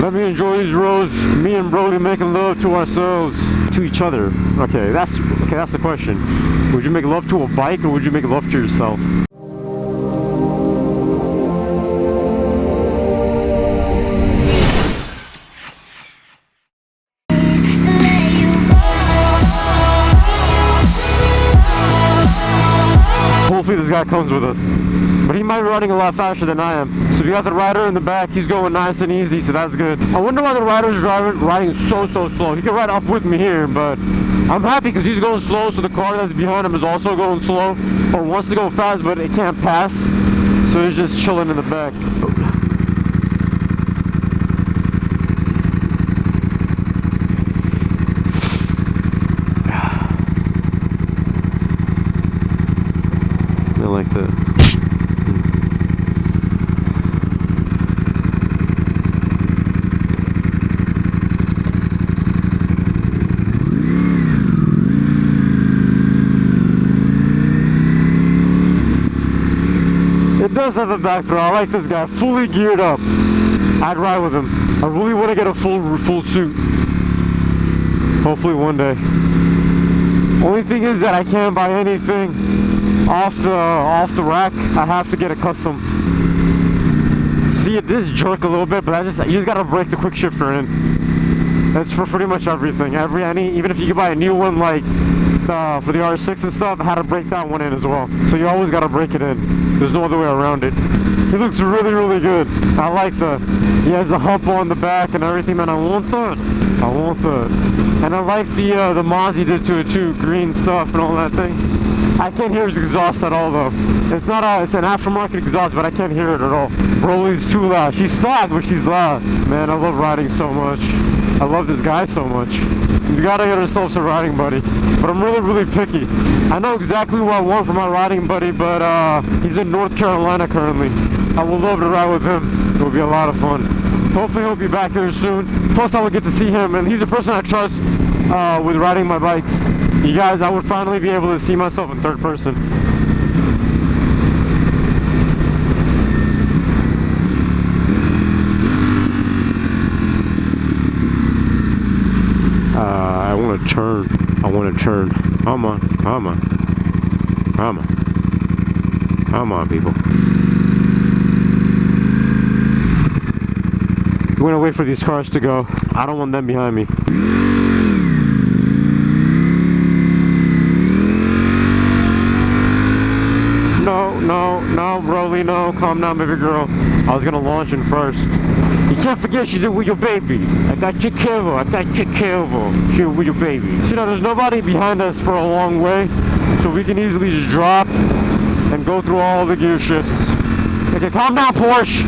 Let me enjoy these roads. Me and Brody making love to ourselves. To each other. Okay, that's the question. Would you make love to a bike or would you make love to yourself? Hopefully this guy comes with us. But he might be riding a lot faster than I am. So we got the rider in the back, he's going nice and easy, so that's good. I wonder why the rider's riding so slow. He could ride up with me here, but I'm happy because he's going slow, so the car that's behind him is also going slow, or wants to go fast, but it can't pass. So he's just chilling in the back. I like that. It does have a back throw. I like this guy. Fully geared up. I'd ride with him. I really want to get a full suit. Hopefully one day. Only thing is that I can't buy anything off the rack. I have to get a custom. See, it does jerk a little bit, but you just gotta break the quick shifter in. That's for pretty much everything. Even if you could buy a new one like for the R6 and stuff, I had to break that one in as well. So you always gotta break it in. There's no other way around it. He looks really good. I like that. He has a hump on the back and everything, man. I want that. And I like the mods he did to it too, green stuff and all that thing. I can't hear his exhaust at all though. It's an aftermarket exhaust, but I can't hear it at all. Broly's too loud. She's soft, but she's loud. Man, I love riding so much. I love this guy so much. You gotta get yourself a riding buddy. But I'm really picky. I know exactly what I want for my riding buddy, but he's in North Carolina currently. I would love to ride with him. It would be a lot of fun. Hopefully he'll be back here soon. Plus I will get to see him, and he's the person I trust with riding my bikes. You guys, I would finally be able to see myself in third person. I want to turn. Come on, people. We're gonna wait for these cars to go. I don't want them behind me. No, Broly, no. Calm down, baby girl. I was gonna launch in first. You can't forget she's with your baby. I got your care. She's with your baby. See, now there's nobody behind us for a long way, so we can easily just drop and go through all the gear shifts. Okay, calm down, Porsche.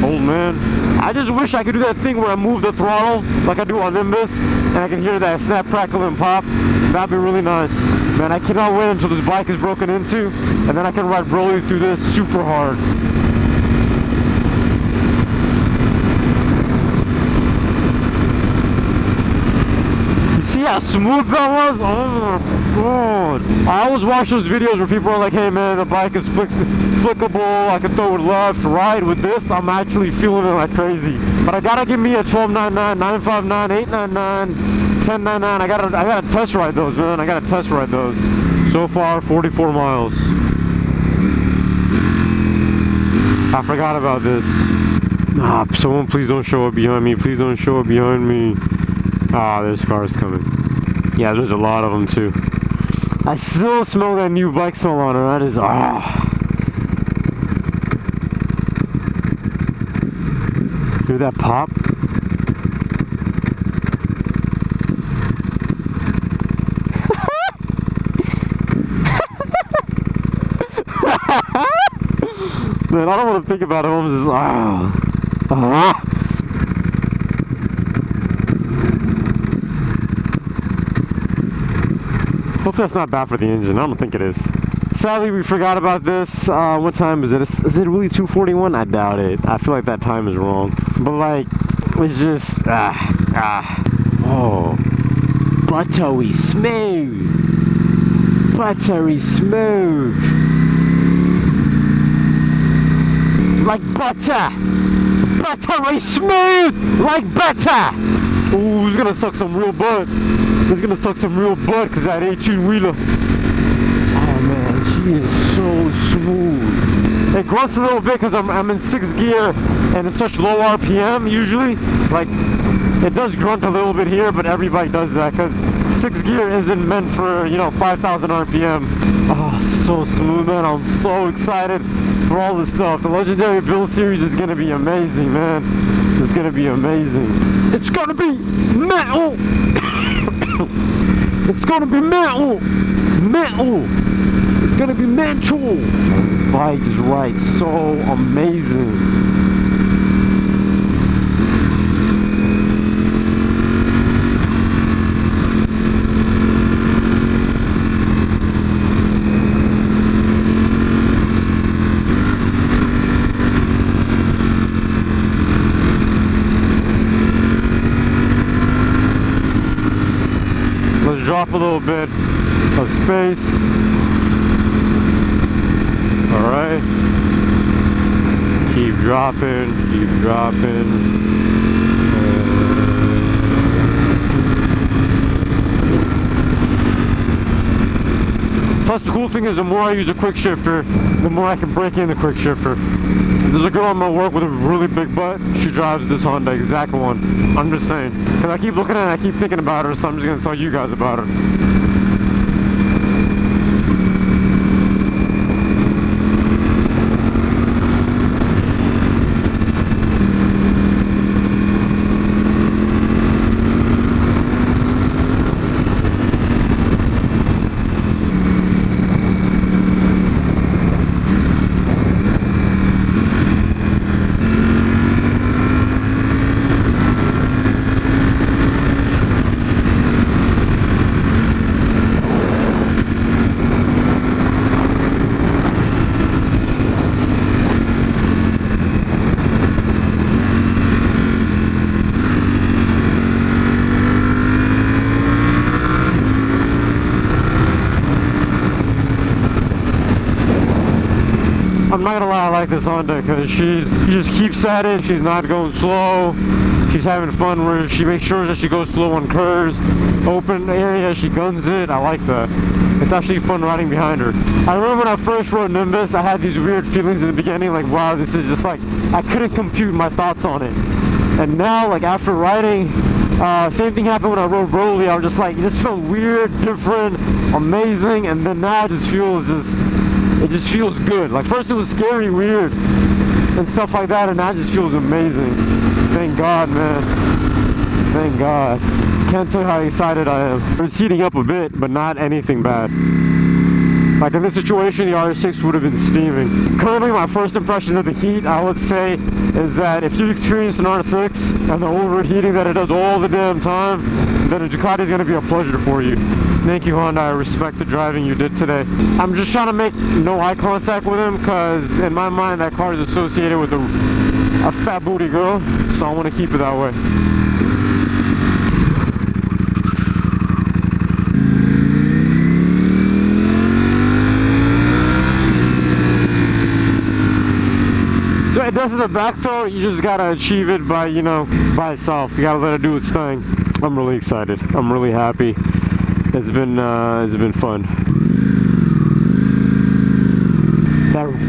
Old man. I just wish I could do that thing where I move the throttle like I do on Nimbus, and I can hear that snap, crackle, and pop. That'd be really nice. Man, I cannot wait until this bike is broken into, and then I can ride Broly through this super hard. See how smooth that was? Oh my god. I always watch those videos where people are like, hey man, the bike is flickable, I can throw it left, right. With this, I'm actually feeling it like crazy. But I gotta give me a 1299, 959, 899, 1099. I gotta test ride those, man. I gotta test ride those. So far, 44 miles. I forgot about this. Ah, someone please don't show up behind me. Please don't show up behind me. Ah, there's cars coming. Yeah, there's a lot of them too. I still smell that new bike smell on her. That is, Hear that pop? Man, I don't want to think about it. I'm just, Hopefully that's not bad for the engine. I don't think it is. Sadly, we forgot about this. What time is it? Is it really 2:41? I doubt it. I feel like that time is wrong. But like, it's just, oh. Buttery smooth. Buttery smooth. Like butter. buttery smooth like butter. Ooh, he's gonna suck some real butt. He's gonna suck some real butt because that 18-wheeler. Oh man, she is so smooth. It grunts a little bit because I'm in 6th gear and it's such low RPM usually. Like, it does grunt a little bit here, but every bike does that because 6th gear isn't meant for, you know, 5,000 RPM. Oh, so smooth, man. I'm so excited for all this stuff. The Legendary Build Series is gonna be amazing, man. It's gonna be amazing. It's gonna be metal. It's gonna be metal. Metal. It's gonna be mental. This bike is right, so amazing. Let's drop a little bit of space. All right. Keep dropping, keep dropping. Plus the cool thing is the more I use a quick shifter, the more I can break in the quick shifter. There's a girl on my work with a really big butt. She drives this Honda exact one. I'm just saying. Because I keep looking at it, I keep thinking about her, so I'm just going to tell you guys about her. I'm not gonna lie, I like this Honda because she just keeps at it. She's not going slow. She's having fun where she makes sure that she goes slow on curves. Open area, she guns it. I like that. It's actually fun riding behind her. I remember when I first rode Nimbus, I had these weird feelings in the beginning, like, wow, this is just like, I couldn't compute my thoughts on it. And now, like, after riding, same thing happened when I rode Broly. I was just like, it just felt weird, different, amazing, and then now it just feels it just feels good. Like, first it was scary, weird, and stuff like that, and now it just feels amazing. Thank God, man. Thank God. Can't tell you how excited I am. It's heating up a bit, but not anything bad. Like, in this situation, the R6 would have been steaming. Currently, my first impression of the heat, I would say, is that if you've experienced an R6 and the overheating that it does all the damn time, then a Ducati is going to be a pleasure for you. Thank you, Honda. I respect the driving you did today. I'm just trying to make no eye contact with him because in my mind that car is associated with a fat booty girl, so I want to keep it that way. So it does in the back though, you just gotta achieve it by, you know, by itself. You gotta let it do its thing. I'm really excited. I'm really happy. It's been fun.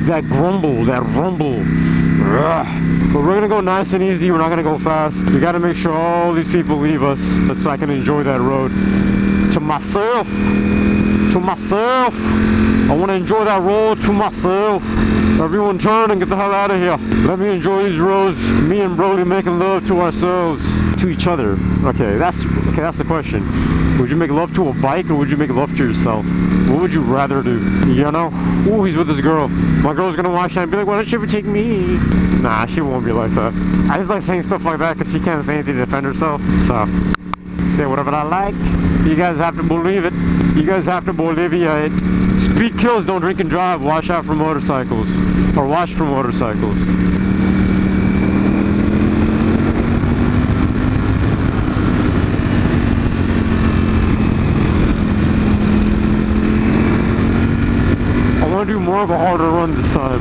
That grumble, that rumble. Ugh. But we're gonna go nice and easy. We're not gonna go fast. We gotta make sure all these people leave us so I can enjoy that road to myself. To myself. I want to enjoy that road to myself. Everyone turn and get the hell out of here. Let me enjoy these roads. Me and Broly making love to ourselves. To each other. Okay, that's the question. Would you make love to a bike or would you make love to yourself? What would you rather do? You know? Ooh, he's with this girl. My girl's gonna watch that and be like, why don't you ever take me? Nah, she won't be like that. I just like saying stuff like that because she can't say anything to defend herself. So, say whatever I like. You guys have to believe it. You guys have to Bolivia it. Speed kills, don't drink and drive. Watch out for motorcycles. Or watch for motorcycles. I want to do more of a harder run this time.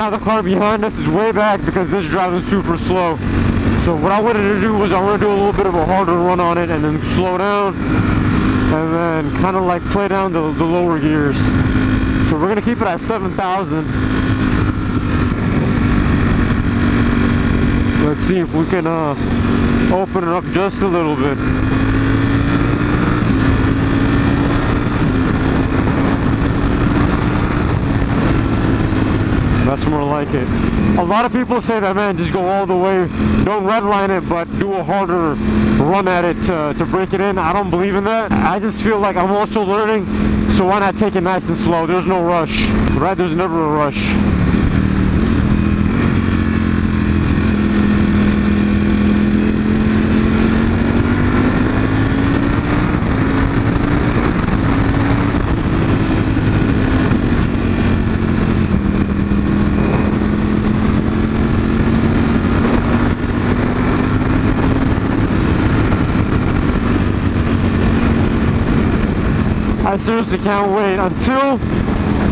now the car behind us is way back because it's driving super slow. So what I wanted to do was I want to do a little bit of a harder run on it and then slow down and then kind of like play down the lower gears. So we're going to keep it at 7,000. Let's see if we can open it up just a little bit. That's more like it. A lot of people say that, man, just go all the way, don't redline it, but do a harder run at it to break it in. I don't believe in that. I just feel like I'm also learning, so why not take it nice and slow? There's no rush, right? There's never a rush. I seriously can't wait until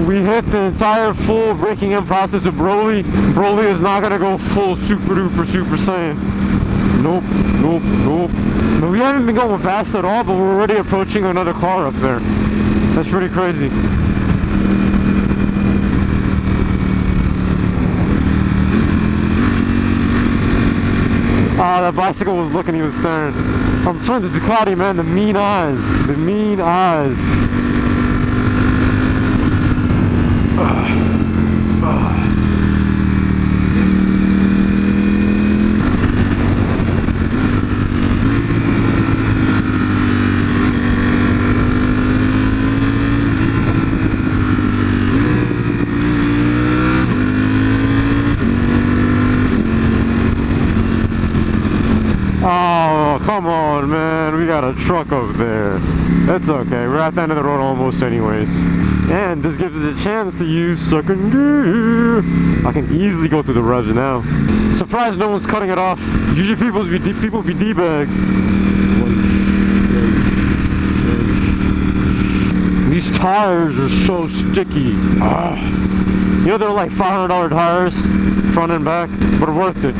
we hit the entire full breaking in process of Broly. Broly is not gonna go full super duper super saiyan. Nope, nope, nope. No, we haven't been going fast at all, but we're already approaching another car up there. That's pretty crazy. Ah, that bicycle was looking, he was staring. I'm trying to Ducati, man, the mean eyes. The mean eyes. Oh, come on, man. We got a truck over there. That's okay. We're at the end of the road almost anyways. And this gives us a chance to use second gear. I can easily go through the revs now. Surprised no one's cutting it off. Usually people be D-bags. These tires are so sticky. You know they're like $500 tires, front and back, but worth it.